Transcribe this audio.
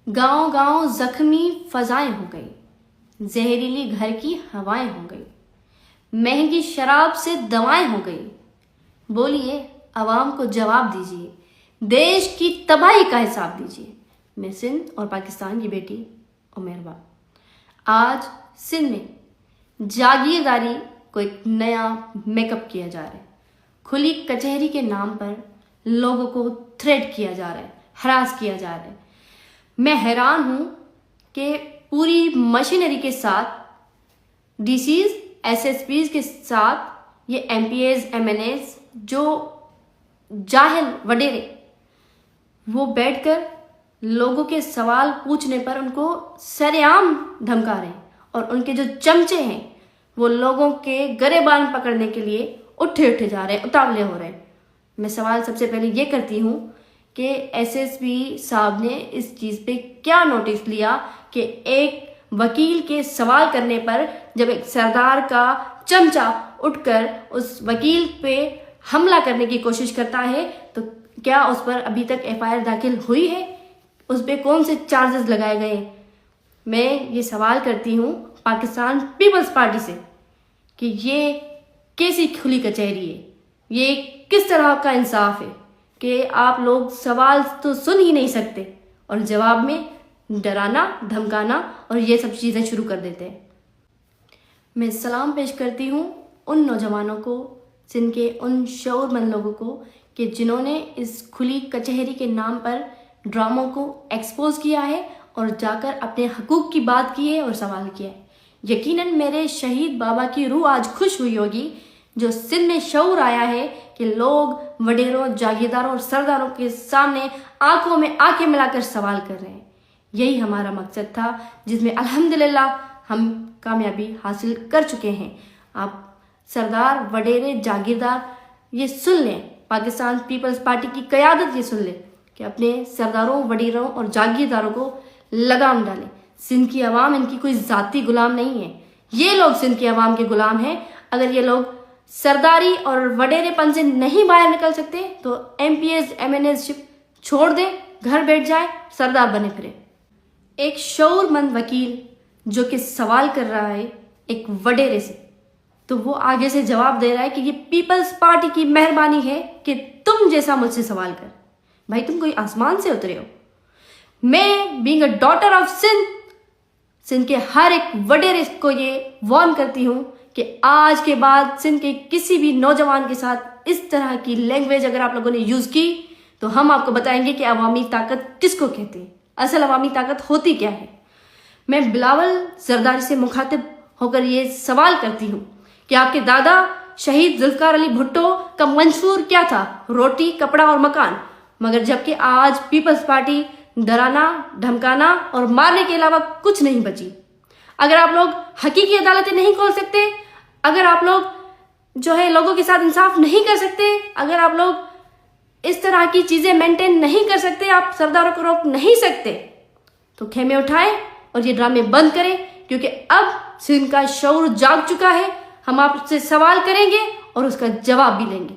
गांव गांव जख्मी फजाएं हो गई, जहरीली घर की हवाएं हो गई, महंगी शराब से दवाएं हो गई। बोलिए, आवाम को जवाब दीजिए, देश की तबाही का हिसाब दीजिए। मैं सिंध और पाकिस्तान की बेटी उमेरवा। आज सिंध में जागीरदारी को एक नया मेकअप किया जा रहा है। खुली कचहरी के नाम पर लोगों को थ्रेट किया जा रहा है, हरास किया जा रहा है। मैं हैरान हूं कि पूरी मशीनरी के साथ डीसीज, एसएसपीज के साथ ये एमपीएज, एमएनएज जो जाहिल वडेरे वो बैठकर लोगों के सवाल पूछने पर उनको सरेआम धमका रहे हैं, और उनके जो चमचे हैं वो लोगों के गरेबान पकड़ने के लिए उठे जा रहे हैं, उतावले हो रहे हैं। मैं सवाल सबसे पहले ये करती हूँ कि एसएसपी साहब ने इस चीज़ पे क्या नोटिस लिया कि एक वकील के सवाल करने पर जब एक सरदार का चमचा उठकर उस वकील पे हमला करने की कोशिश करता है तो क्या उस पर अभी तक एफआईआर दाखिल हुई है, उस पर कौन से चार्जेस लगाए गए। मैं ये सवाल करती हूँ पाकिस्तान पीपल्स पार्टी से कि ये कैसी खुली कचहरी है, ये किस तरह का इंसाफ है कि आप लोग सवाल तो सुन ही नहीं सकते और जवाब में डराना, धमकाना और ये सब चीज़ें शुरू कर देते हैं। मैं सलाम पेश करती हूँ उन नौजवानों को, सिंध के उन शऊरमंद लोगों को कि जिन्होंने इस खुली कचहरी के नाम पर ड्रामों को एक्सपोज किया है और जाकर अपने हकूक़ की बात की है और सवाल किया है। यकीनन मेरे शहीद बाबा की रूह आज खुश हुई होगी जो सिंध में शऊर आया है कि लोग वडेरों, जागीरदारों और सरदारों के सामने आंखों में आंखें मिलाकर सवाल कर रहे हैं। यही हमारा मकसद था जिसमें अल्हम्दुलिल्लाह हम कामयाबी हासिल कर चुके हैं। आप सरदार, वडेरे, जागीरदार ये सुन लें, पाकिस्तान पीपल्स पार्टी की क़यादत ये सुन ले कि अपने सरदारों, वडीरों और जागीरदारों को लगाम डालें। सिंध की आवाम इनकी कोई ज़ाती गुलाम नहीं है, ये लोग सिंध की आवाम के गुलाम हैं। अगर ये लोग सरदारी और वडेरेपन से नहीं बाहर निकल सकते तो एमपीएस, एमएनएस छोड़ दें, घर बैठ जाए, सरदार बने फिरे। एक शऊरमंद वकील जो कि सवाल कर रहा है एक वडेरे से, तो वो आगे से जवाब दे रहा है कि ये पीपल्स पार्टी की मेहरबानी है कि तुम जैसा मुझसे सवाल कर। भाई, तुम कोई आसमान से उतरे हो? मैं being a daughter of Sindh के हर एक वडेरे को ये वार्न करती हूँ कि आज के बाद सिंध के किसी भी नौजवान के साथ इस तरह की लैंग्वेज अगर आप लोगों ने यूज़ की तो हम आपको बताएंगे कि अवामी ताकत किसको कहते हैं, असल अवामी ताकत होती क्या है। मैं बिलावल जरदारी से मुखातिब होकर ये सवाल करती हूँ कि आपके दादा शहीद जुल्फकार अली भुट्टो का मंशूर क्या था? रोटी, कपड़ा और मकान। मगर जबकि आज पीपल्स पार्टी डराना, धमकाना और मारने के अलावा कुछ नहीं बची। अगर आप लोग हकीकी अदालतें नहीं खोल सकते, अगर आप लोग जो है लोगों के साथ इंसाफ नहीं कर सकते, अगर आप लोग इस तरह की चीज़ें मेंटेन नहीं कर सकते, आप सरदारों को रोक नहीं सकते, तो खेमे उठाएं और ये ड्रामे बंद करें, क्योंकि अब सिंध का शऊर जाग चुका है। हम आपसे सवाल करेंगे और उसका जवाब भी लेंगे।